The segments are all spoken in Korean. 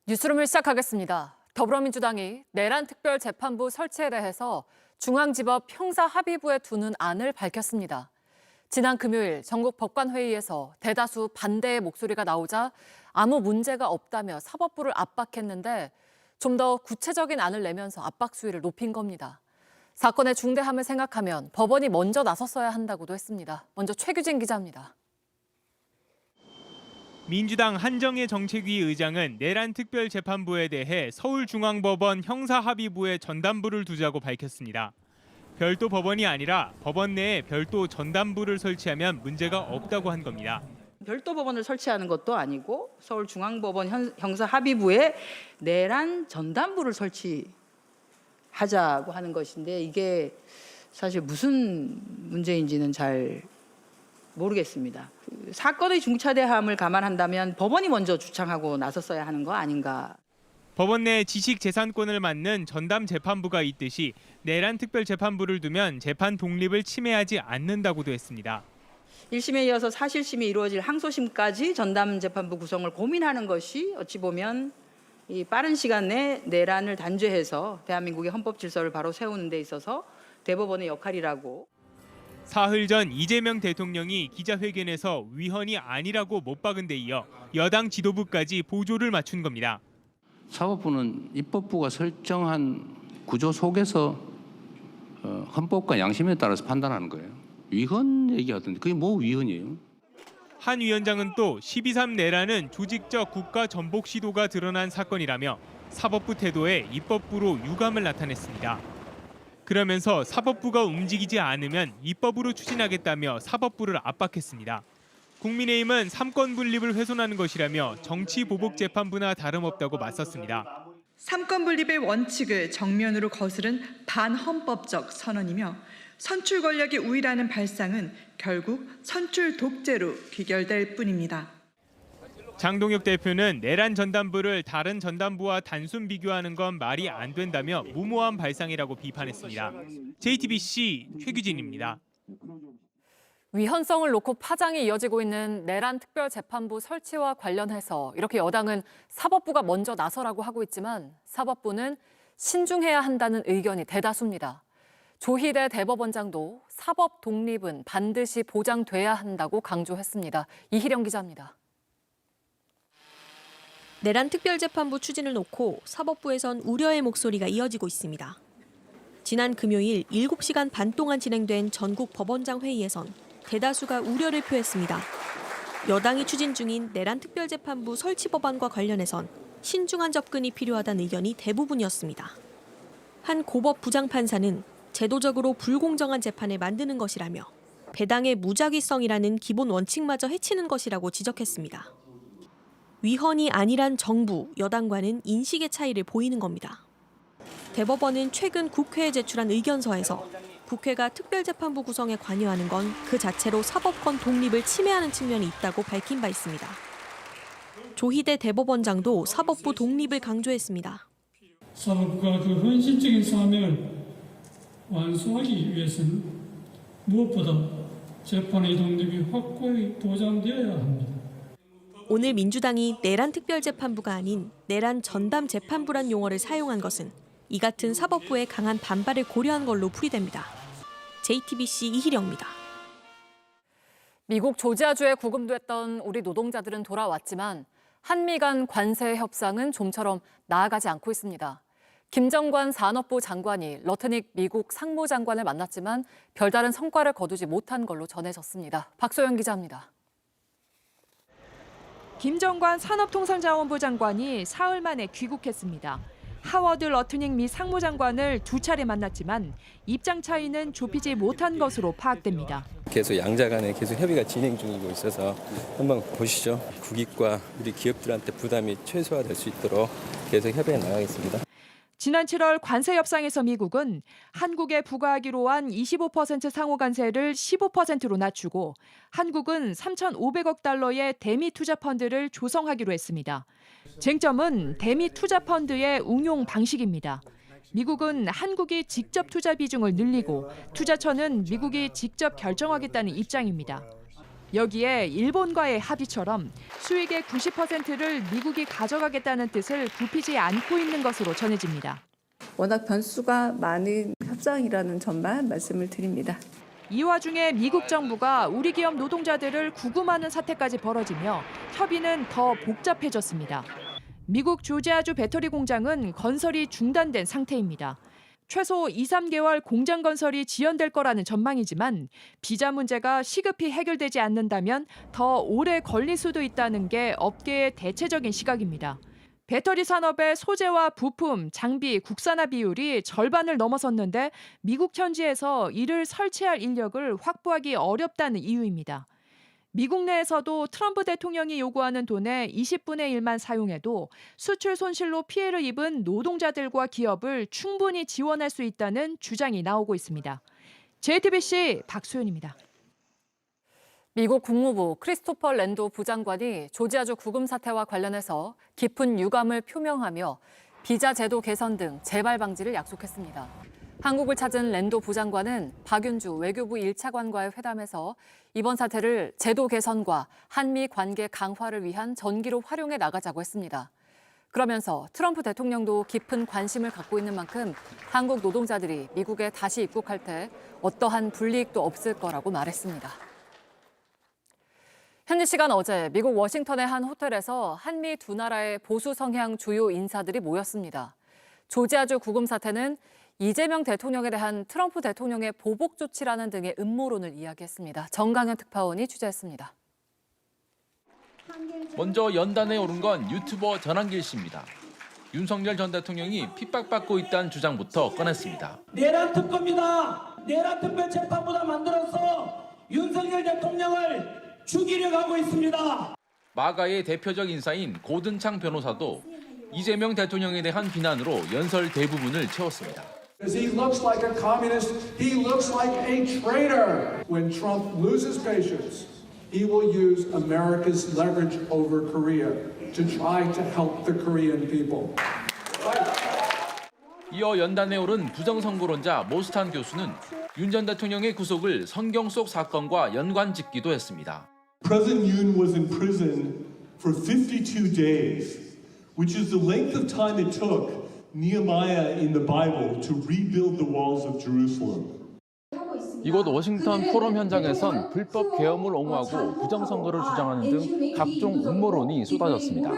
뉴스룸을 시작하겠습니다. 더불어민주당이 내란 특별재판부 설치에 대해서 중앙지법 형사합의부에 두는 안을 밝혔습니다. 지난 금요일 전국 법관회의에서 대다수 반대의 목소리가 나오자 아무 문제가 없다며 사법부를 압박했는데 좀 더 구체적인 안을 내면서 압박 수위를 높인 겁니다. 사건의 중대함을 생각하면 법원이 먼저 나섰어야 한다고도 했습니다. 먼저 최규진 기자입니다. 민주당 한정혜 정책위 의장은 내란 특별재판부에 대해 서울중앙법원 형사합의부에 전담부를 두자고 밝혔습니다. 별도 법원이 아니라 법원 내에 별도 전담부를 설치하면 문제가 없다고 한 겁니다. 별도 법원을 설치하는 것도 아니고 서울중앙법원 형사합의부에 내란 전담부를 설치하자고 하는 것인데 이게 사실 무슨 문제인지는 잘 모르겠습니다. 사건의 중차대함을 감안한다면 법원이 먼저 주창하고 나섰어야 하는 거 아닌가. 법원 내 지식재산권을 맡는 전담재판부가 있듯이 내란 특별재판부를 두면 재판 독립을 침해하지 않는다고도 했습니다. 1심에 이어서 사실심이 이루어질 항소심까지 전담재판부 구성을 고민하는 것이 어찌 보면 이 빠른 시간 내에 내란을 단죄해서 대한민국의 헌법 질서를 바로 세우는 데 있어서 대법원의 역할이라고. 사흘 전 이재명 대통령이 기자회견에서 위헌이 아니라고 못 박은 데 이어 여당 지도부까지 보조를 맞춘 겁니다. 사법부는 입법부가 설정한 구조 속에서 헌법과 양심에 따라서 판단하는 거예요. 위헌 얘기하던데 그게 뭐 위헌이에요? 한 위원장은 또 12.3 내란은 조직적 국가 전복 시도가 드러난 사건이라며 사법부 태도에 입법부로 유감을 나타냈습니다. 그러면서 사법부가 움직이지 않으면 입법으로 추진하겠다며 사법부를 압박했습니다. 국민의힘은 3권 분립을 훼손하는 것이라며 정치보복재판부나 다름없다고 맞섰습니다. 3권 분립의 원칙을 정면으로 거스른 반헌법적 선언이며 선출 권력이 우위라는 발상은 결국 선출 독재로 귀결될 뿐입니다. 장동혁 대표는 내란 전담부를 다른 전담부와 단순 비교하는 건 말이 안 된다며 무모한 발상이라고 비판했습니다. JTBC 최규진입니다. 위헌성을 놓고 파장이 이어지고 있는 내란 특별재판부 설치와 관련해서 이렇게 여당은 사법부가 먼저 나서라고 하고 있지만 사법부는 신중해야 한다는 의견이 대다수입니다. 조희대 대법원장도 사법 독립은 반드시 보장돼야 한다고 강조했습니다. 이희령 기자입니다. 내란 특별재판부 추진을 놓고 사법부에선 우려의 목소리가 이어지고 있습니다. 지난 금요일 7시간 반 동안 진행된 전국 법원장 회의에선 대다수가 우려를 표했습니다. 여당이 추진 중인 내란 특별재판부 설치 법안과 관련해선 신중한 접근이 필요하다는 의견이 대부분이었습니다. 한 고법 부장판사는 제도적으로 불공정한 재판을 만드는 것이라며 배당의 무작위성이라는 기본 원칙마저 해치는 것이라고 지적했습니다. 위헌이 아니란 정부, 여당과는 인식의 차이를 보이는 겁니다. 대법원은 최근 국회에 제출한 의견서에서 국회가 특별재판부 구성에 관여하는 건 그 자체로 사법권 독립을 침해하는 측면이 있다고 밝힌 바 있습니다. 조희대 대법원장도 사법부 독립을 강조했습니다. 사법부가 그 헌신적인 사명을 완수하기 위해서는 무엇보다 재판의 독립이 확고히 보장되어야 합니다. 오늘 민주당이 내란 특별재판부가 아닌 내란 전담재판부란 용어를 사용한 것은 이 같은 사법부의 강한 반발을 고려한 걸로 풀이됩니다. JTBC 이희령입니다. 미국 조지아주에 구금됐던 우리 노동자들은 돌아왔지만 한미 간 관세 협상은 좀처럼 나아가지 않고 있습니다. 김정관 산업부 장관이 러트닉 미국 상무장관을 만났지만 별다른 성과를 거두지 못한 걸로 전해졌습니다. 박소영 기자입니다. 김정관 산업통상자원부 장관이 사흘 만에 귀국했습니다. 하워드 러트닉 미 상무장관을 2차례 만났지만 입장 차이는 좁히지 못한 것으로 파악됩니다. 계속 양자 간에 계속 협의가 진행 중이고 있어서 한번 보시죠. 국익과 우리 기업들한테 부담이 최소화될 수 있도록 계속 협의해 나가겠습니다. 지난 7월 관세 협상에서 미국은 한국에 부과하기로 한 25% 상호 관세를 15%로 낮추고 한국은 3,500억 달러의 대미 투자 펀드를 조성하기로 했습니다. 쟁점은 대미 투자 펀드의 운용 방식입니다. 미국은 한국이 직접 투자 비중을 늘리고 투자처는 미국이 직접 결정하겠다는 입장입니다. 여기에 일본과의 합의처럼 수익의 90%를 미국이 가져가겠다는 뜻을 굽히지 않고 있는 것으로 전해집니다. 워낙 변수가 많은 협상이라는 점만 말씀을 드립니다. 이 와중에 미국 정부가 우리 기업 노동자들을 구금하는 사태까지 벌어지며 협의는 더 복잡해졌습니다. 미국 조지아주 배터리 공장은 건설이 중단된 상태입니다. 최소 2-3개월 공장 건설이 지연될 거라는 전망이지만 비자 문제가 시급히 해결되지 않는다면 더 오래 걸릴 수도 있다는 게 업계의 대체적인 시각입니다. 배터리 산업의 소재와 부품, 장비, 국산화 비율이 절반을 넘어섰는데 미국 현지에서 이를 설치할 인력을 확보하기 어렵다는 이유입니다. 미국 내에서도 트럼프 대통령이 요구하는 돈의 20분의 1만 사용해도 수출 손실로 피해를 입은 노동자들과 기업을 충분히 지원할 수 있다는 주장이 나오고 있습니다. JTBC 박수연입니다. 미국 국무부 크리스토퍼 랜도 부장관이 조지아주 구금 사태와 관련해서 깊은 유감을 표명하며 비자 제도 개선 등 재발 방지를 약속했습니다. 한국을 찾은 랜도 부장관은 박윤주 외교부 1차관과의 회담에서 이번 사태를 제도 개선과 한미 관계 강화를 위한 전기로 활용해 나가자고 했습니다. 그러면서 트럼프 대통령도 깊은 관심을 갖고 있는 만큼 한국 노동자들이 미국에 다시 입국할 때 어떠한 불이익도 없을 거라고 말했습니다. 현지 시간 어제 미국 워싱턴의 한 호텔에서 한미 두 나라의 보수 성향 주요 인사들이 모였습니다. 조지아주 구금 사태는 이재명 대통령에 대한 트럼프 대통령의 보복 조치라는 등의 음모론을 이야기했습니다. 정강현 특파원이 취재했습니다. 먼저 연단에 오른 건 유튜버 전한길 씨입니다. 윤석열 전 대통령이 핍박받고 있다는 주장부터 꺼냈습니다. 내란 특검이다. 내란 특별 재판보다 만들어서 윤석열 대통령을 죽이려고 하고 있습니다. 마가의 대표적 인사인 고든창 변호사도 이재명 대통령에 대한 비난으로 연설 대부분을 채웠습니다. He looks like a communist. He looks like a traitor. When Trump loses patience, he will use America's leverage over Korea to try to help the Korean people. 이어 연단에 오른 부정선거론자 모스탄 교수는 윤 전 대통령의 구속을 성경 속 사건과 연관짓기도 했습니다. President Yoon was in prison for 52 days, which is the length of time it took Nehemiah in the Bible to rebuild the walls of Jerusalem. 이곳 워싱턴 포럼 현장에선 불법 계엄을 옹호하고 부정선거를 주장하는 등 각종 음모론이 쏟아졌습니다.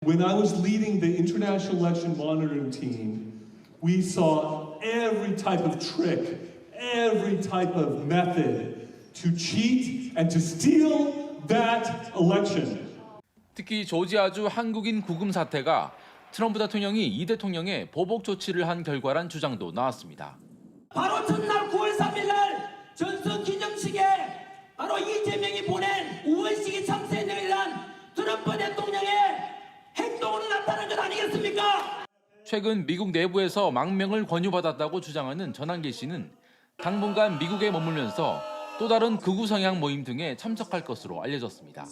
When I was leading the International Election Monitoring Team, we saw every type of trick, every type of method to cheat and to steal that election. 특히 조지아주 한국인 구금 사태가 트럼프 대통령이 이 대통령에 보복 조치를 한 결과란 주장도 나왔습니다. 바로 전날 9월 3일 날 전승 기념식에 바로 이재명이 보낸 우원식이 참새에 의한 트럼프 대통령의 행동으로 나타난 것 아니겠습니까? 최근 미국 내부에서 망명을 권유받았다고 주장하는 전한길 씨는 당분간 미국에 머물면서 또 다른 극우 성향 모임 등에 참석할 것으로 알려졌습니다.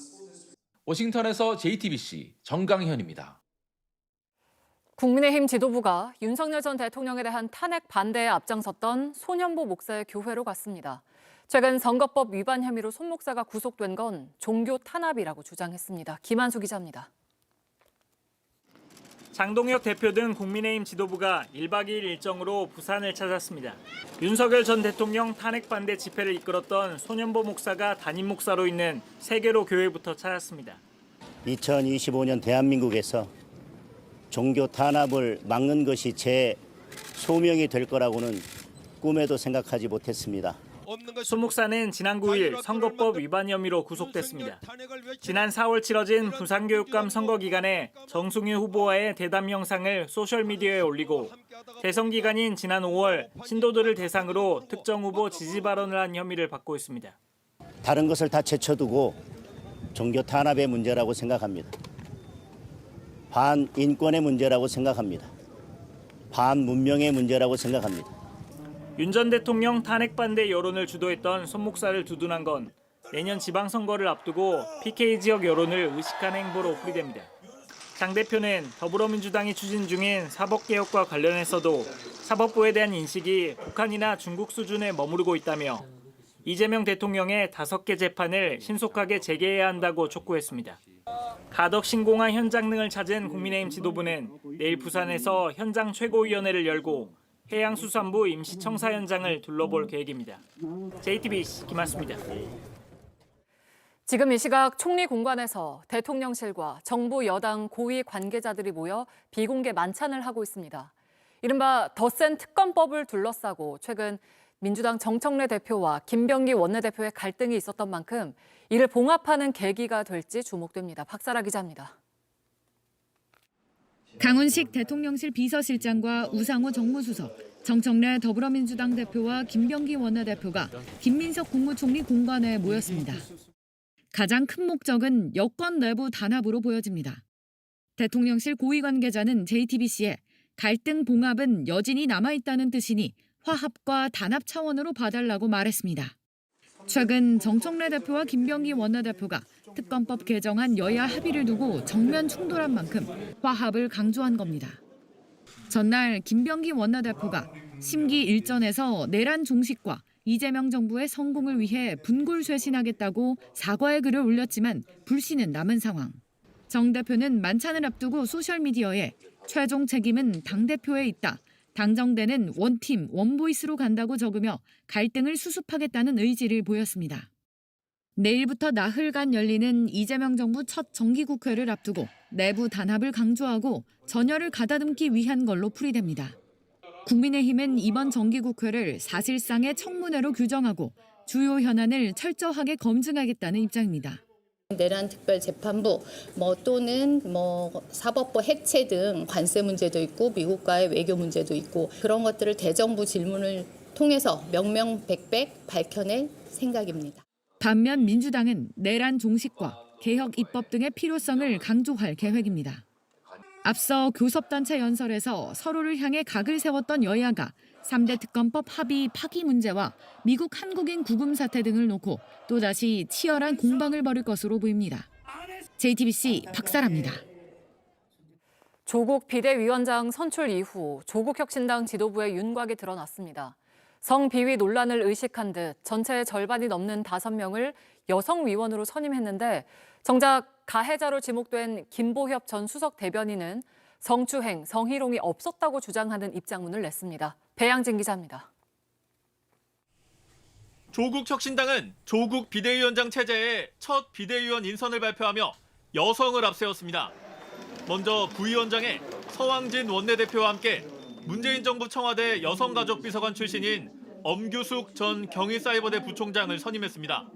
워싱턴에서 JTBC 정강현입니다. 국민의힘 지도부가 윤석열 전 대통령에 대한 탄핵 반대에 앞장섰던 손현보 목사의 교회로 갔습니다. 최근 선거법 위반 혐의로 손 목사가 구속된 건 종교 탄압이라고 주장했습니다. 김한수 기자입니다. 장동혁 대표 등 국민의힘 지도부가 1박 2일 일정으로 부산을 찾았습니다. 윤석열 전 대통령 탄핵 반대 집회를 이끌었던 손현보 목사가 담임 목사로 있는 세계로 교회부터 찾았습니다. 2025년 대한민국에서 종교 탄압을 막는 것이 제 소명이 될 거라고는 꿈에도 생각하지 못했습니다. 손 목사는 지난 9일 선거법 위반 혐의로 구속됐습니다. 지난 4월 치러진 부산교육감 선거 기간에 정승윤 후보와의 대담 영상을 소셜미디어에 올리고 대선 기간인 지난 5월 신도들을 대상으로 특정 후보 지지 발언을 한 혐의를 받고 있습니다. 다른 것을 다 제쳐두고 종교 탄압의 문제라고 생각합니다. 반인권의 문제라고 생각합니다. 반문명의 문제라고 생각합니다. 윤 전 대통령 탄핵 반대 여론을 주도했던 손 목사를 두둔한 건 내년 지방선거를 앞두고 PK 지역 여론을 의식한 행보로 풀이됩니다. 장 대표는 더불어민주당이 추진 중인 사법개혁과 관련해서도 사법부에 대한 인식이 북한이나 중국 수준에 머무르고 있다며 이재명 대통령의 5개 재판을 신속하게 재개해야 한다고 촉구했습니다. 가덕 신공항 현장 등을 찾은 국민의힘 지도부는 내일 부산에서 현장 최고위원회를 열고 해양수산부 임시청사 현장을 둘러볼 계획입니다. JTBC 김한수입니다. 지금 이 시각 총리 공관에서 대통령실과 정부 여당 고위 관계자들이 모여 비공개 만찬을 하고 있습니다. 이른바 더 센 특검법을 둘러싸고 최근 민주당 정청래 대표와 김병기 원내대표의 갈등이 있었던 만큼 이를 봉합하는 계기가 될지 주목됩니다. 박사라 기자입니다. 강훈식 대통령실 비서실장과 우상호 정무수석, 정청래 더불어민주당 대표와 김병기 원내대표가 김민석 국무총리 공관에 모였습니다. 가장 큰 목적은 여권 내부 단합으로 보여집니다. 대통령실 고위 관계자는 JTBC에 갈등 봉합은 여진이 남아있다는 뜻이니 화합과 단합 차원으로 봐달라고 말했습니다. 최근 정청래 대표와 김병기 원내대표가 특검법 개정안 여야 합의를 두고 정면 충돌한 만큼 화합을 강조한 겁니다. 전날 김병기 원내대표가 심기 일전에서 내란 종식과 이재명 정부의 성공을 위해 분골쇄신하겠다고 사과의 글을 올렸지만 불씨는 남은 상황. 정 대표는 만찬을 앞두고 소셜미디어에 최종 책임은 당대표에 있다. 당정대는 원팀, 원보이스로 간다고 적으며 갈등을 수습하겠다는 의지를 보였습니다. 내일부터 나흘간 열리는 이재명 정부 첫 정기국회를 앞두고 내부 단합을 강조하고 전열을 가다듬기 위한 걸로 풀이됩니다. 국민의힘은 이번 정기국회를 사실상의 청문회로 규정하고 주요 현안을 철저하게 검증하겠다는 입장입니다. 내란 특별재판부 또는 사법부 해체 등 관세 문제도 있고 미국과의 외교 문제도 있고 그런 것들을 대정부 질문을 통해서 명명백백 밝혀낼 생각입니다. 반면 민주당은 내란 종식과 개혁 입법 등의 필요성을 강조할 계획입니다. 앞서 교섭단체 연설에서 서로를 향해 각을 세웠던 여야가 3대 특검법 합의 파기 문제와 미국 한국인 구금 사태 등을 놓고 또다시 치열한 공방을 벌일 것으로 보입니다. JTBC 박사라입니다. 조국 비대위원장 선출 이후 조국혁신당 지도부의 윤곽이 드러났습니다. 성비위 논란을 의식한 듯 전체의 절반이 넘는 5명을 여성 위원으로 선임했는데 정작 가해자로 지목된 김보협 전 수석 대변인은 성추행, 성희롱이 없었다고 주장하는 입장문을 냈습니다. 배양진 기자입니다. 조국 혁신당은 조국 비대위원장 체제의 첫 비대위원 인선을 발표하며 여성을 앞세웠습니다. 먼저 부위원장에 서왕진 원내대표와 함께 문재인 정부 청와대 여성가족비서관 출신인 엄규숙 전 경희사이버대 부총장을 선임했습니다.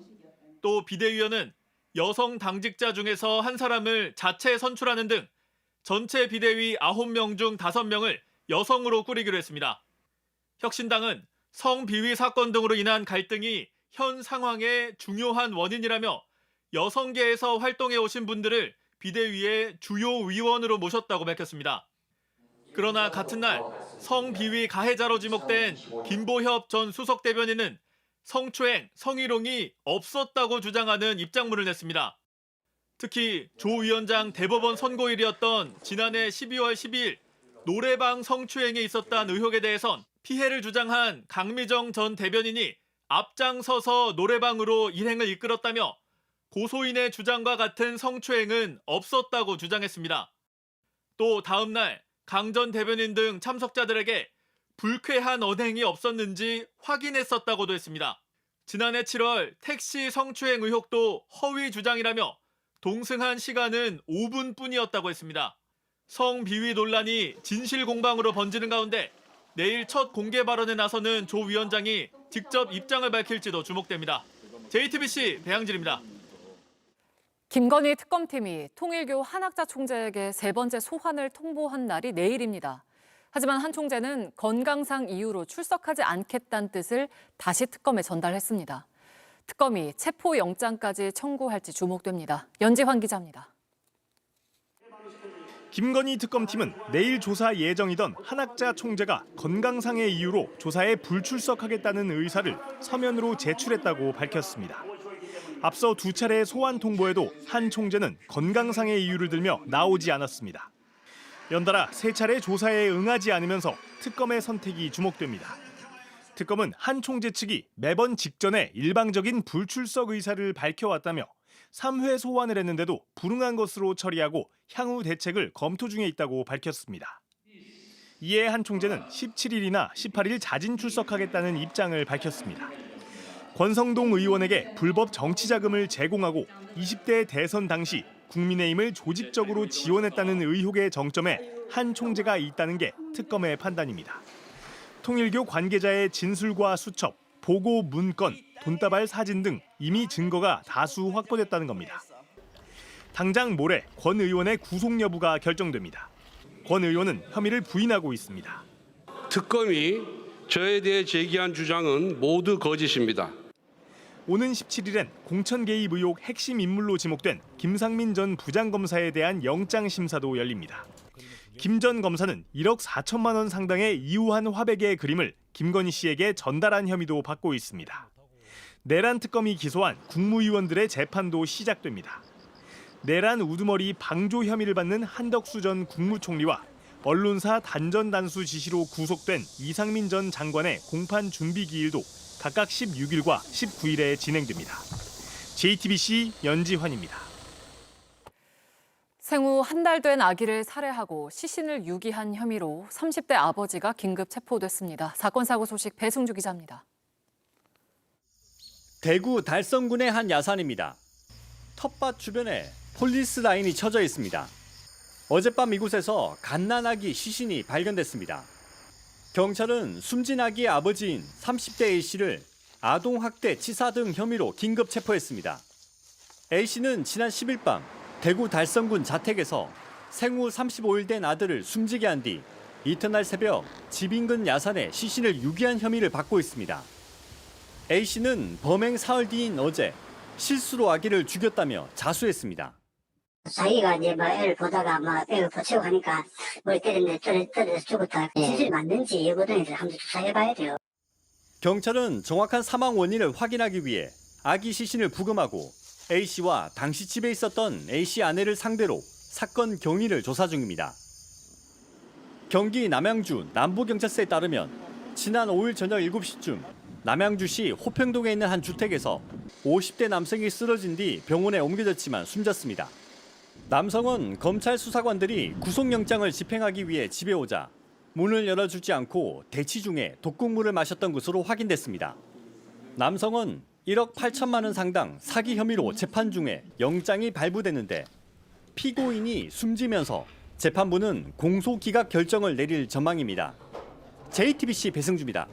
또 비대위원은 여성 당직자 중에서 한 사람을 자체 선출하는 등 전체 비대위 9명 중 5명을 여성으로 꾸리기로 했습니다. 혁신당은 성비위 사건 등으로 인한 갈등이 현 상황의 중요한 원인이라며 여성계에서 활동해 오신 분들을 비대위의 주요 위원으로 모셨다고 밝혔습니다. 그러나 같은 날 성비위 가해자로 지목된 김보협 전 수석 대변인은 성추행, 성희롱이 없었다고 주장하는 입장문을 냈습니다. 특히 조 위원장 대법원 선고일이었던 지난해 12월 12일 노래방 성추행이 있었다는 의혹에 대해선 피해를 주장한 강미정 전 대변인이 앞장서서 노래방으로 일행을 이끌었다며 고소인의 주장과 같은 성추행은 없었다고 주장했습니다. 또 다음 날 강 전 대변인 등 참석자들에게 불쾌한 언행이 없었는지 확인했었다고도 했습니다. 지난해 7월 택시 성추행 의혹도 허위 주장이라며 동승한 시간은 5분뿐이었다고 했습니다. 성비위 논란이 진실 공방으로 번지는 가운데 내일 첫 공개 발언에 나서는 조 위원장이 직접 입장을 밝힐지도 주목됩니다. JTBC 배양진입니다. 김건희 특검팀이 통일교 한학자 총재에게 3번째 소환을 통보한 날이 내일입니다. 하지만 한 총재는 건강상 이유로 출석하지 않겠다는 뜻을 다시 특검에 전달했습니다. 특검이 체포영장까지 청구할지 주목됩니다. 연지환 기자입니다. 김건희 특검팀은 내일 조사 예정이던 한학자 총재가 건강상의 이유로 조사에 불출석하겠다는 의사를 서면으로 제출했다고 밝혔습니다. 앞서 2차례 소환 통보에도 한 총재는 건강상의 이유를 들며 나오지 않았습니다. 연달아 3차례 조사에 응하지 않으면서 특검의 선택이 주목됩니다. 특검은 한 총재 측이 매번 직전에 일방적인 불출석 의사를 밝혀왔다며 3회 소환을 했는데도 불응한 것으로 처리하고 향후 대책을 검토 중에 있다고 밝혔습니다. 이에 한 총재는 17일이나 18일 자진 출석하겠다는 입장을 밝혔습니다. 권성동 의원에게 불법 정치자금을 제공하고 20대 대선 당시 국민의힘을 조직적으로 지원했다는 의혹의 정점에 한 총재가 있다는 게 특검의 판단입니다. 통일교 관계자의 진술과 수첩, 보고 문건, 돈다발 사진 등 이미 증거가 다수 확보됐다는 겁니다. 당장 모레 권 의원의 구속 여부가 결정됩니다. 권 의원은 혐의를 부인하고 있습니다. 특검이 저에 대해 제기한 주장은 모두 거짓입니다. 오는 17일엔 공천 개입 의혹 핵심 인물로 지목된 김상민 전 부장검사에 대한 영장 심사도 열립니다. 김 전 검사는 1억 4천만 원 상당의 이우한 화백의 그림을 김건희 씨에게 전달한 혐의도 받고 있습니다. 내란 특검이 기소한 국무위원들의 재판도 시작됩니다. 내란 우두머리 방조 혐의를 받는 한덕수 전 국무총리와 언론사 단전 단수 지시로 구속된 이상민 전 장관의 공판 준비 기일도 각각 16일과 19일에 진행됩니다. JTBC 연지환입니다. 생후 한 달 된 아기를 살해하고 시신을 유기한 혐의로 30대 아버지가 긴급 체포됐습니다. 사건 사고 소식 배승주 기자입니다. 대구 달성군의 한 야산입니다. 텃밭 주변에 폴리스 라인이 쳐져 있습니다. 어젯밤 이곳에서 갓난아기 시신이 발견됐습니다. 경찰은 숨진 아기의 아버지인 30대 A씨를 아동학대, 치사 등 혐의로 긴급 체포했습니다. A씨는 지난 10일 밤 대구 달성군 자택에서 생후 35일 된 아들을 숨지게 한 뒤 이튿날 새벽 집 인근 야산에 시신을 유기한 혐의를 받고 있습니다. A씨는 범행 사흘 뒤인 어제 실수로 아기를 죽였다며 자수했습니다. 자기가 이제 애를 보다가 애를 보채고 하니까 뭘 때렸는데 때려서 죽었다. 시술이 맞는지 여부등에서 한번 조사해봐야 돼요. 경찰은 정확한 사망 원인을 확인하기 위해 아기 시신을 부검하고 A씨와 당시 집에 있었던 A씨 아내를 상대로 사건 경위를 조사 중입니다. 경기 남양주 남부경찰서에 따르면 지난 5일 저녁 7시쯤 남양주시 호평동에 있는 한 주택에서 50대 남성이 쓰러진 뒤 병원에 옮겨졌지만 숨졌습니다. 남성은 검찰 수사관들이 구속영장을 집행하기 위해 집에 오자 문을 열어주지 않고 대치 중에 독극물을 마셨던 것으로 확인됐습니다. 남성은 1억 8천만 원 상당 사기 혐의로 재판 중에 영장이 발부됐는데 피고인이 숨지면서 재판부는 공소기각 결정을 내릴 전망입니다. JTBC 배승주입니다.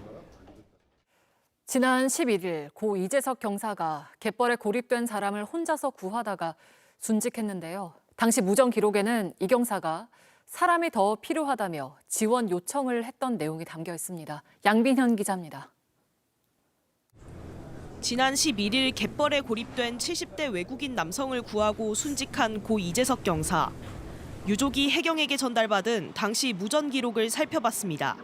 지난 11일 고 이재석 경사가 갯벌에 고립된 사람을 혼자서 구하다가 순직했는데요. 당시 무전 기록에는 이 경사가 사람이 더 필요하다며 지원 요청을 했던 내용이 담겨 있습니다. 양빈현 기자입니다. 지난 11일 갯벌에 고립된 70대 외국인 남성을 구하고 순직한 고 이재석 경사. 유족이 해경에게 전달받은 당시 무전 기록을 살펴봤습니다.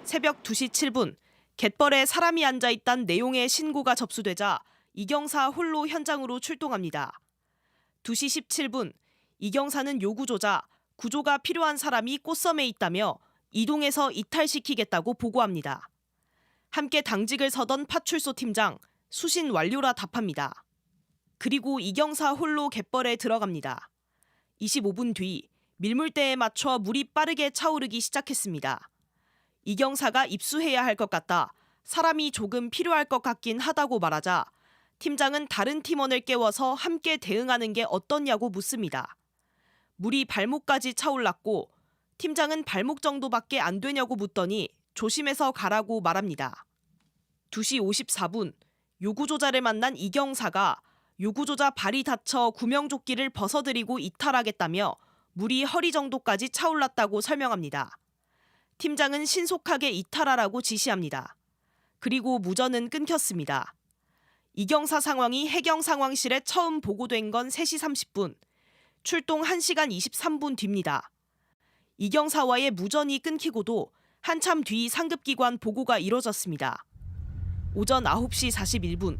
새벽 2시 7분 갯벌에 사람이 앉아있다는 내용의 신고가 접수되자 이 경사 홀로 현장으로 출동합니다. 2시 17분 이 경사는 요구조자 구조가 필요한 사람이 꽃섬에 있다며 이동해서 이탈시키겠다고 보고합니다. 함께 당직을 서던 파출소 팀장 수신 완료라 답합니다. 그리고 이 경사 홀로 갯벌에 들어갑니다. 25분 뒤 밀물대에 맞춰 물이 빠르게 차오르기 시작했습니다. 이 경사가 입수해야 할 것 같다. 사람이 조금 필요할 것 같긴 하다고 말하자 팀장은 다른 팀원을 깨워서 함께 대응하는 게 어떻냐고 묻습니다. 물이 발목까지 차올랐고 팀장은 발목 정도밖에 안 되냐고 묻더니 조심해서 가라고 말합니다. 2시 54분 요구조자를 만난 이 경사가 요구조자 발이 다쳐 구명조끼를 벗어들이고 이탈하겠다며 물이 허리 정도까지 차올랐다고 설명합니다. 팀장은 신속하게 이탈하라고 지시합니다. 그리고 무전은 끊겼습니다. 이 경사 상황이 해경 상황실에 처음 보고된 건 3시 30분, 출동 1시간 23분 뒤입니다. 이 경사와의 무전이 끊기고도 한참 뒤 상급기관 보고가 이뤄졌습니다. 오전 9시 41분,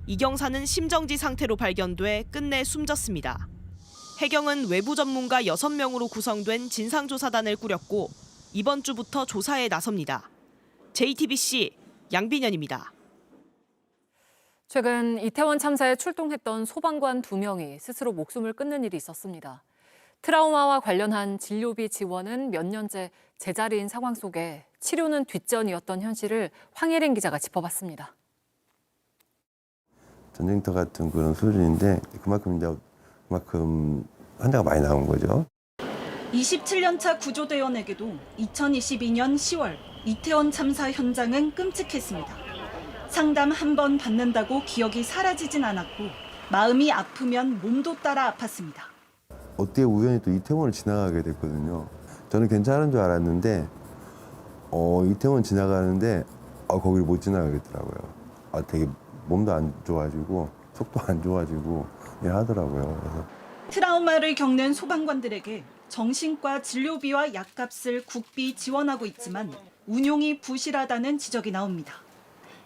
이 경사는 심정지 상태로 발견돼 끝내 숨졌습니다. 해경은 외부 전문가 6명으로 구성된 진상조사단을 꾸렸고 이번 주부터 조사에 나섭니다. JTBC 양빈현입니다. 최근 이태원 참사에 출동했던 소방관 2명이 스스로 목숨을 끊는 일이 있었습니다. 트라우마와 관련한 진료비 지원은 몇 년째 제자리인 상황 속에 치료는 뒷전이었던 현실을 황예린 기자가 짚어봤습니다. 전쟁터 같은 그런 수준인데 그만큼 환자가 많이 나온 거죠. 27년차 구조대원에게도 2022년 10월 이태원 참사 현장은 끔찍했습니다. 상담 한 번 받는다고 기억이 사라지진 않았고 마음이 아프면 몸도 따라 아팠습니다. 어떻게 우연히 또 이태원을 지나가게 됐거든요. 저는 괜찮은 줄 알았는데 이태원 지나가는데 거기를 못 지나가겠더라고요. 되게 몸도 안 좋아지고 속도 안 좋아지고 하더라고요. 그래서. 트라우마를 겪는 소방관들에게 정신과 진료비와 약값을 국비 지원하고 있지만 운용이 부실하다는 지적이 나옵니다.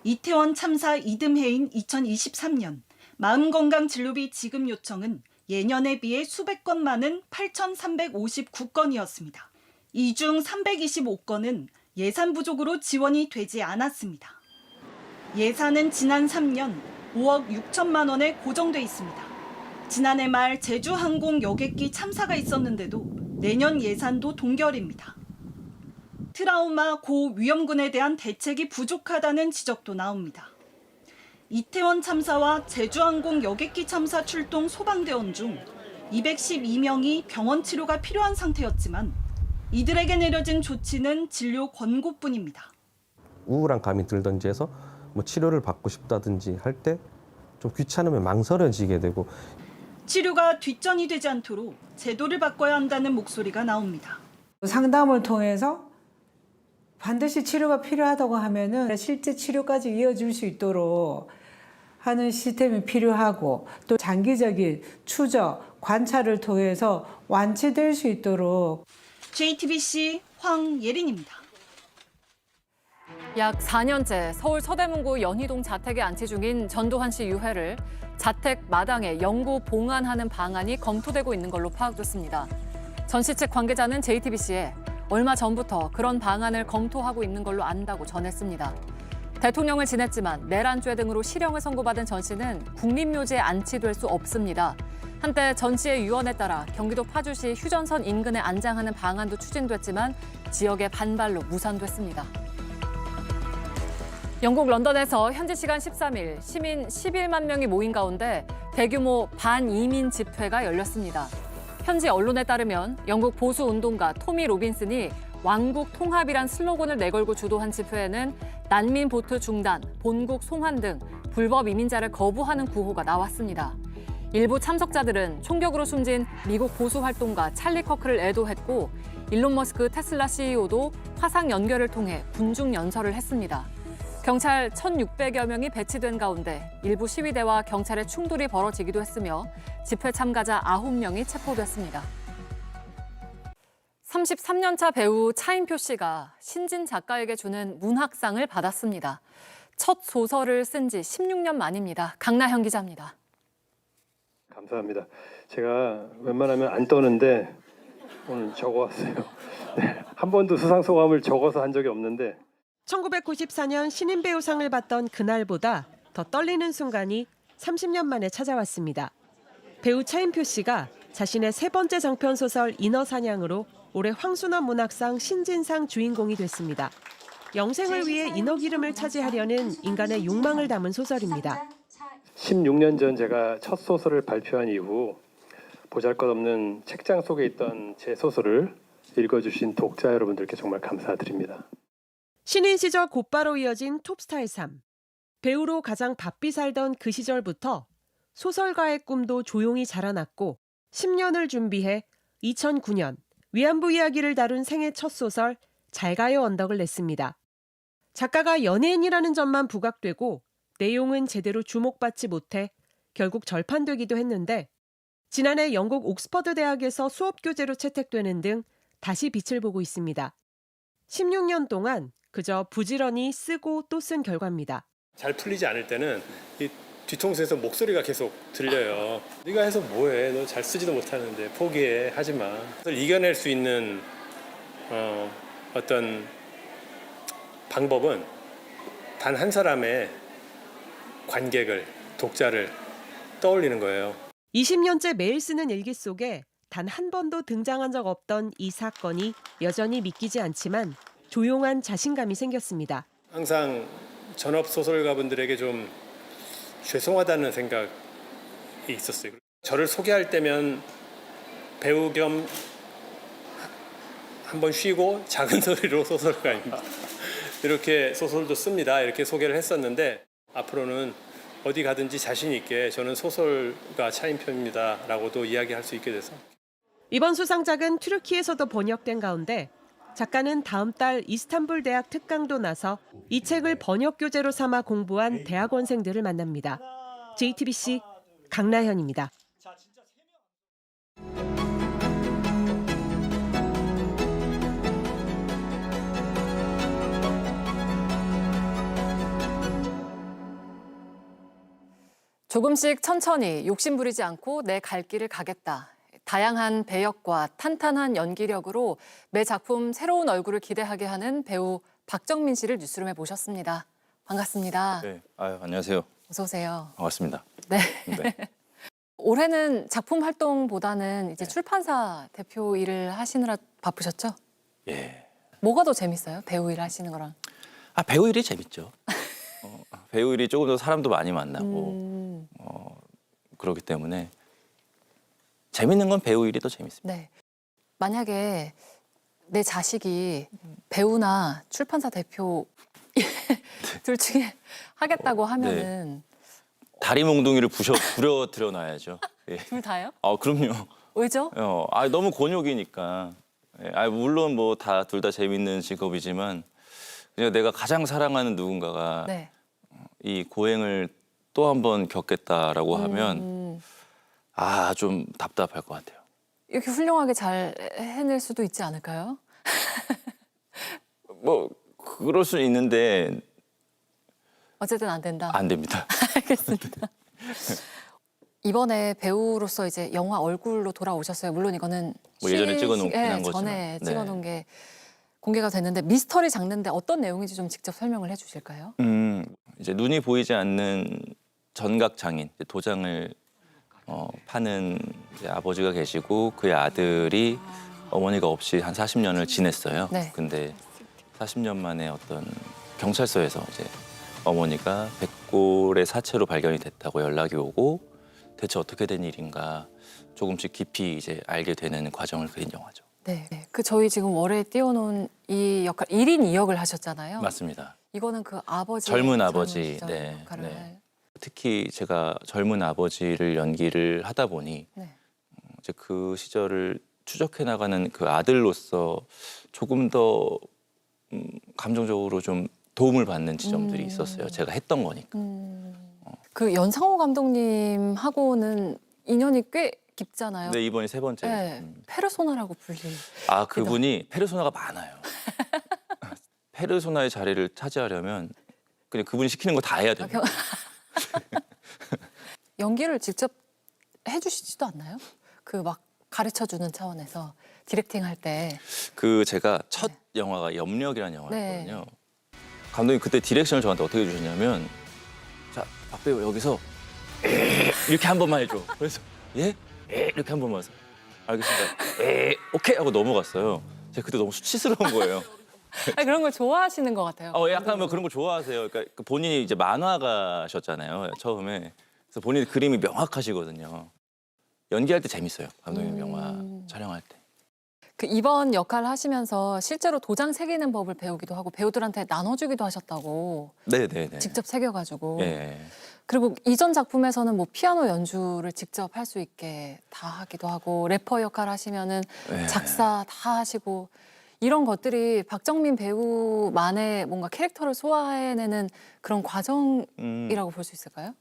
이태원 참사 이듬해인 2023년 마음건강 진료비 지급 요청은 예년에 비해 수백 건 많은 8,359건이었습니다. 이 중 325건은 예산 부족으로 지원이 되지 않았습니다. 예산은 지난 3년 5억 6천만 원에 고정돼 있습니다. 지난해 말 제주항공 여객기 참사가 있었는데도 내년 예산도 동결입니다. 트라우마 고위험군에 대한 대책이 부족하다는 지적도 나옵니다. 이태원 참사와 제주항공 여객기 참사 출동 소방대원 중 212명이 병원 치료가 필요한 상태였지만 이들에게 내려진 조치는 진료 권고뿐입니다. 우울한 감이 들든지 해서 치료를 받고 싶다든지 할 때 좀 귀찮으면 망설여지게 되고 치료가 뒷전이 되지 않도록 제도를 바꿔야 한다는 목소리가 나옵니다. 상담을 통해서 반드시 치료가 필요하다고 하면은 실제 치료까지 이어질 수 있도록 하는 시스템이 필요하고 또 장기적인 추적, 관찰을 통해서 완치될 수 있도록. JTBC 황예린입니다. 약 4년째 서울 서대문구 연희동 자택에 안치 중인 전두환 씨 유해를 자택 마당에 영구 봉안하는 방안이 검토되고 있는 걸로 파악됐습니다. 전 씨 측 관계자는 JTBC에 얼마 전부터 그런 방안을 검토하고 있는 걸로 안다고 전했습니다. 대통령을 지냈지만 내란죄 등으로 실형을 선고받은 전 씨는 국립묘지에 안치될 수 없습니다. 한때 전 씨의 유언에 따라 경기도 파주시 휴전선 인근에 안장하는 방안도 추진됐지만 지역의 반발로 무산됐습니다. 영국 런던에서 현지 시간 13일 시민 11만 명이 모인 가운데 대규모 반이민 집회가 열렸습니다. 현지 언론에 따르면 영국 보수운동가 토미 로빈슨이 왕국 통합이란 슬로건을 내걸고 주도한 집회에는 난민 보트 중단, 본국 송환 등 불법 이민자를 거부하는 구호가 나왔습니다. 일부 참석자들은 총격으로 숨진 미국 보수활동가 찰리 커크를 애도했고 일론 머스크 테슬라 CEO도 화상 연결을 통해 군중 연설을 했습니다. 경찰 1,600여 명이 배치된 가운데 일부 시위대와 경찰의 충돌이 벌어지기도 했으며 집회 참가자 9명이 체포됐습니다. 33년차 배우 차인표 씨가 신진 작가에게 주는 문학상을 받았습니다. 첫 소설을 쓴 지 16년 만입니다. 강나현 기자입니다. 감사합니다. 제가 웬만하면 안 떠는데 오늘 적어왔어요. 네, 한 번도 수상 소감을 적어서 한 적이 없는데 1994년 신인배우상을 받던 그날보다 더 떨리는 순간이 30년 만에 찾아왔습니다. 배우 차인표 씨가 자신의 세 번째 장편 소설 인어사냥으로 올해 황순원 문학상 신진상 주인공이 됐습니다. 영생을 위해 인어 기름을 차지하려는 인간의 욕망을 담은 소설입니다. 16년 전 제가 첫 소설을 발표한 이후 보잘것없는 책장 속에 있던 제 소설을 읽어주신 독자 여러분들께 정말 감사드립니다. 신인 시절 곧바로 이어진 톱스타의 삶. 배우로 가장 바삐 살던 그 시절부터 소설가의 꿈도 조용히 자라났고 10년을 준비해 2009년 위안부 이야기를 다룬 생애 첫 소설 잘 가요 언덕을 냈습니다. 작가가 연예인이라는 점만 부각되고 내용은 제대로 주목받지 못해 결국 절판되기도 했는데 지난해 영국 옥스퍼드 대학에서 수업 교재로 채택되는 등 다시 빛을 보고 있습니다. 16년 동안 그저 부지런히 쓰고 또 쓴 결과입니다. 잘 풀리지 않을 때는 이 뒤통수에서 목소리가 계속 들려요. 네가 해서 뭐해? 너 잘 쓰지도 못하는데 포기해. 하지 마. 그걸 이겨낼 수 있는 어떤 방법은 단 한 사람의 관객을, 독자를 떠올리는 거예요. 20년째 매일 쓰는 일기 속에 단 한 번도 등장한 적 없던 이 사건이 여전히 믿기지 않지만 조용한 자신감이 생겼습니다. 항상 전업 소설가분들에게 좀 죄송하다는 생각이 있었어요. 저를 소개할 때면 배우 겸 한번 쉬고 작은 소리로 소설가입니다. 이렇게 소설도 씁니다. 이렇게 소개를 했었는데 앞으로는 어디 가든지 자신 있게 저는 소설가 차인표입니다. 라고도 이야기할 수 있게 돼서. 이번 수상작은 튀르키예에서도 번역된 가운데 작가는 다음 달 이스탄불 대학 특강도 나서 이 책을 번역 교재로 삼아 공부한 대학원생들을 만납니다. JTBC 강나현입니다. 조금씩 천천히 욕심부리지 않고 내 갈 길을 가겠다. 다양한 배역과 탄탄한 연기력으로 매 작품 새로운 얼굴을 기대하게 하는 배우 박정민 씨를 뉴스룸에 모셨습니다. 반갑습니다. 네, 안녕하세요. 어서 오세요. 반갑습니다. 네. 네. 올해는 작품 활동보다는 이제 출판사 대표 일을 하시느라 바쁘셨죠? 예. 뭐가 더 재밌어요? 배우 일 하시는 거랑? 배우 일이 재밌죠. 배우 일이 조금 더 사람도 많이 만나고 그렇기 때문에 재밌는 건 배우 일이 더 재밌습니다. 네. 만약에 내 자식이 배우나 출판사 대표 둘 중에 하겠다고 하면은 다리 몽둥이를 부려드려 놔야죠. 예. 둘 다요? 그럼요. 왜죠? 너무 곤욕이니까. 예. 물론 뭐 둘 다 재밌는 직업이지만 그냥 내가 가장 사랑하는 누군가가 네. 이 고행을 또 한 번 겪겠다라고 하면 좀 답답할 것 같아요. 이렇게 훌륭하게 잘 해낼 수도 있지 않을까요? 뭐 그럴 수 있는데 어쨌든 안 된다. 안 됩니다. 알겠습니다. 이번에 배우로서 이제 영화 얼굴로 돌아오셨어요. 물론 이거는 뭐 예전에 찍어놓긴 한 거지만. 전에 찍어놓은 게 공개가 됐는데 미스터리 장르인데 어떤 내용인지 좀 직접 설명을 해주실까요? 이제 눈이 보이지 않는 전각 장인, 도장을 파는 이제 아버지가 계시고 그의 아들이 어머니가 없이 한 40년을 지냈어요. 네. 근데 40년 만에 어떤 경찰서에서 이제 어머니가 백골의 사체로 발견이 됐다고 연락이 오고 대체 어떻게 된 일인가 조금씩 깊이 이제 알게 되는 과정을 그린 영화죠. 네. 저희 지금 월에 띄워놓은 이 역할 1인 2역을 하셨잖아요. 맞습니다. 이거는 그 아버지 젊은 아버지, 역할을 할. 특히 제가 젊은 아버지를 연기를 하다 보니 이제 그 시절을 추적해 나가는 그 아들로서 조금 더 감정적으로 좀 도움을 받는 지점들이 있었어요. 제가 했던 거니까. 그 연상호 감독님하고는 인연이 꽤 깊잖아요. 네, 이번이 3번째. 네, 페르소나라고 불릴. 그분이 페르소나가 많아요. 페르소나의 자리를 차지하려면 그냥 그분이 시키는 거 다 해야 돼요. 연기를 직접 해주시지도 않나요? 그 막 가르쳐주는 차원에서 디렉팅 할 때. 제가 첫 영화가 염력이라는 영화였거든요. 네. 감독님 그때 디렉션을 저한테 어떻게 해주셨냐면 자, 박 배우 여기서 이렇게 한 번만 해줘. 그래서 예? 이렇게 한 번만 해서 알겠습니다. 오케이 하고 넘어갔어요. 제가 그때 너무 수치스러운 거예요. 그런 걸 좋아하시는 것 같아요. 약간 뭐 그런 거 좋아하세요. 그러니까 본인이 이제 만화가셨잖아요, 처음에. 그래서 본인 그림이 명확하시거든요. 연기할 때 재밌어요, 감독님 영화 촬영할 때. 이번 역할을 하시면서 실제로 도장 새기는 법을 배우기도 하고 배우들한테 나눠주기도 하셨다고. 네네네. 직접 새겨가지고. 예. 그리고 이전 작품에서는 뭐 피아노 연주를 직접 할 수 있게 다 하기도 하고 래퍼 역할 하시면은 작사 다 하시고 이런 것들이 박정민 배우만의 뭔가 캐릭터를 소화해내는 그런 과정이라고 볼 수 있을까요?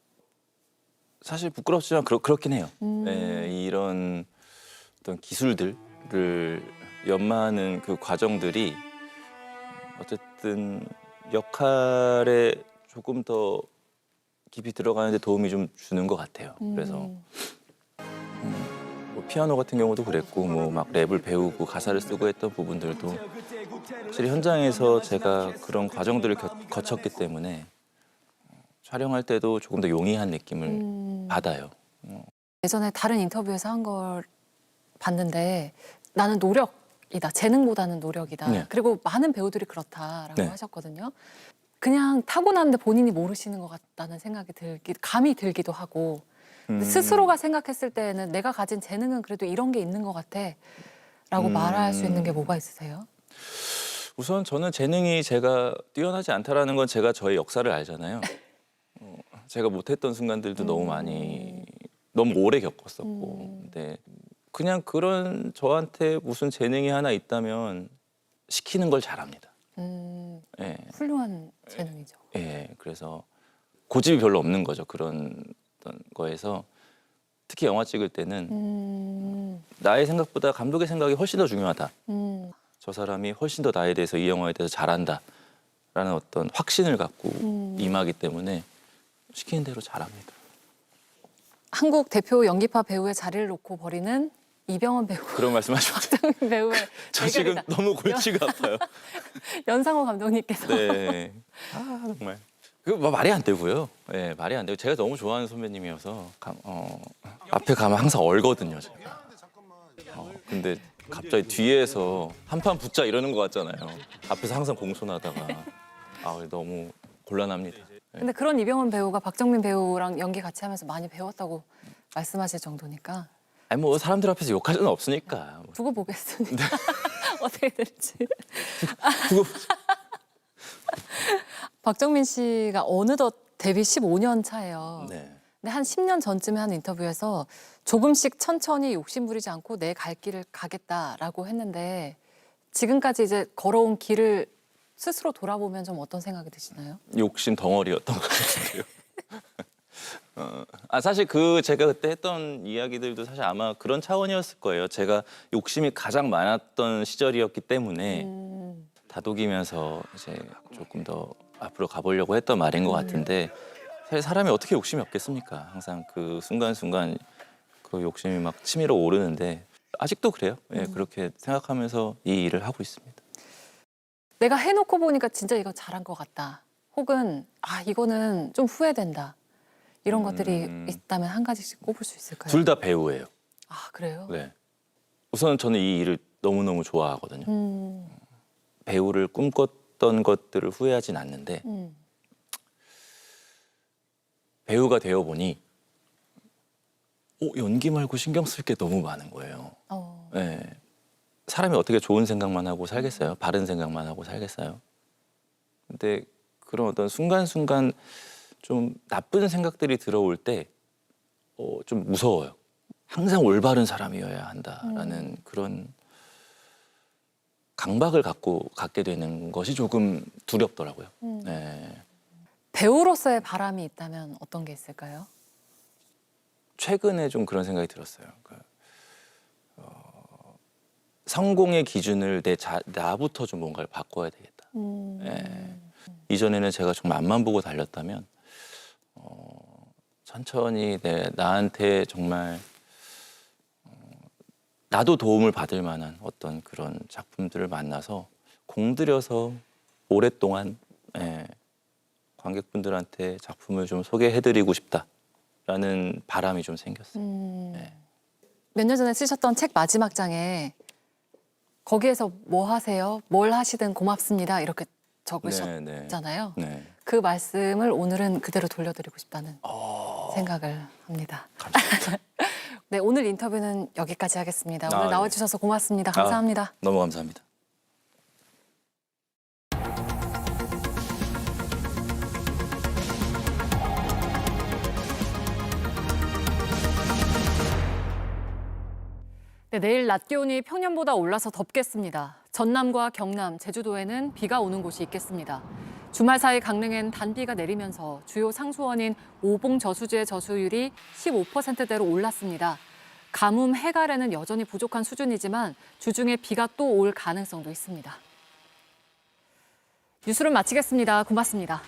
사실 부끄럽지만 그렇긴 해요. 이런 어떤 기술들을 연마하는 그 과정들이 어쨌든 역할에 조금 더 깊이 들어가는데 도움이 좀 주는 것 같아요. 그래서 뭐 피아노 같은 경우도 그랬고 뭐 막 랩을 배우고 가사를 쓰고 했던 부분들도 확실히 현장에서 제가 그런 과정들을 거쳤기 때문에 촬영할 때도 조금 더 용이한 느낌을 받아요. 예전에 다른 인터뷰에서 한 걸 봤는데 나는 노력이다. 재능보다는 노력이다. 네. 그리고 많은 배우들이 그렇다라고 네. 하셨거든요. 그냥 타고났는데 본인이 모르시는 것 같다는 생각이 감이 들기도 하고 스스로가 생각했을 때는 내가 가진 재능은 그래도 이런 게 있는 것 같아 라고 말할 수 있는 게 뭐가 있으세요? 우선 저는 재능이 제가 뛰어나지 않다라는 건 제가 저의 역사를 알잖아요. 제가 못했던 순간들도 너무 오래 겪었었고 근데 그냥 그런 저한테 무슨 재능이 하나 있다면 시키는 걸 잘합니다. 예. 훌륭한 재능이죠. 예, 그래서 고집이 별로 없는 거죠. 그런 거에서 특히 영화 찍을 때는 나의 생각보다 감독의 생각이 훨씬 더 중요하다. 저 사람이 훨씬 더 나에 대해서 이 영화에 대해서 잘한다라는 어떤 확신을 갖고 임하기 때문에 시키는 대로 잘합니다. 한국 대표 연기파 배우의 자리를 놓고 버리는 이병헌 배우, 그런 말씀하시면 박정민 배우의 저 지금 대결이다. 너무 골치가 아파요. 연상호 감독님께서 네. 정말. 그 말이 안 되고요. 네, 말이 안 되고 제가 너무 좋아하는 선배님이어서 앞에 가면 항상 얼거든요, 제가. 근데 갑자기 뒤에서 한판 붙자 이러는 것 같잖아요. 앞에서 항상 공손하다가 너무 곤란합니다. 네. 근데 그런 이병헌 배우가 박정민 배우랑 연기 같이 하면서 많이 배웠다고 말씀하실 정도니까 아니 뭐 사람들 앞에서 욕할 수는 없으니까. 두고 보겠습니다. 어떻게 될지. 박정민 씨가 어느덧 데뷔 15년 차예요. 네. 근데 한 10년 전쯤에 한 인터뷰에서 조금씩 천천히 욕심 부리지 않고 내 갈 길을 가겠다라고 했는데 지금까지 이제 걸어온 길을 스스로 돌아보면 좀 어떤 생각이 드시나요? 욕심 덩어리였던 것 같은데요. 사실 제가 그때 했던 이야기들도 사실 아마 그런 차원이었을 거예요. 제가 욕심이 가장 많았던 시절이었기 때문에 다독이면서 이제 조금 더 앞으로 가보려고 했던 말인 것 같은데 사실 사람이 어떻게 욕심이 없겠습니까? 항상 그 순간순간 그 욕심이 막 치밀어 오르는데 아직도 그래요. 네, 그렇게 생각하면서 이 일을 하고 있습니다. 내가 해놓고 보니까 진짜 이거 잘한 것 같다. 혹은 이거는 좀 후회된다. 이런 것들이 있다면 한 가지씩 꼽을 수 있을까요? 둘 다 배우예요. 그래요? 네. 우선 저는 이 일을 너무너무 좋아하거든요. 배우를 꿈꿨던 것들을 후회하진 않는데 배우가 되어보니 연기 말고 신경 쓸 게 너무 많은 거예요. 네. 사람이 어떻게 좋은 생각만 하고 살겠어요? 바른 생각만 하고 살겠어요? 근데 그런 어떤 순간순간 좀 나쁜 생각들이 들어올 때 좀 무서워요. 항상 올바른 사람이어야 한다라는 그런 강박을 갖게 되는 것이 조금 두렵더라고요. 네. 배우로서의 바람이 있다면 어떤 게 있을까요? 최근에 좀 그런 생각이 들었어요. 성공의 기준을 나부터 좀 뭔가를 바꿔야 되겠다. 네. 이전에는 제가 정말 앞만 보고 달렸다면 천천히 나한테 정말 나도 도움을 받을 만한 어떤 그런 작품들을 만나서 공들여서 오랫동안 관객분들한테 작품을 좀 소개해드리고 싶다라는 바람이 좀 생겼어요. 몇 년 전에 쓰셨던 책 마지막 장에 거기에서 뭐 하세요? 뭘 하시든 고맙습니다. 이렇게 적으셨잖아요. 네. 그 말씀을 오늘은 그대로 돌려드리고 싶다는 생각을 합니다. 감사합니다. 네, 오늘 인터뷰는 여기까지 하겠습니다. 오늘 나와주셔서 고맙습니다. 감사합니다. 너무 감사합니다. 네, 내일 낮 기온이 평년보다 올라서 덥겠습니다. 전남과 경남, 제주도에는 비가 오는 곳이 있겠습니다. 주말 사이 강릉엔 단비가 내리면서 주요 상수원인 오봉 저수지의 저수율이 15%대로 올랐습니다. 가뭄 해갈에는 여전히 부족한 수준이지만 주중에 비가 또 올 가능성도 있습니다. 뉴스를 마치겠습니다. 고맙습니다.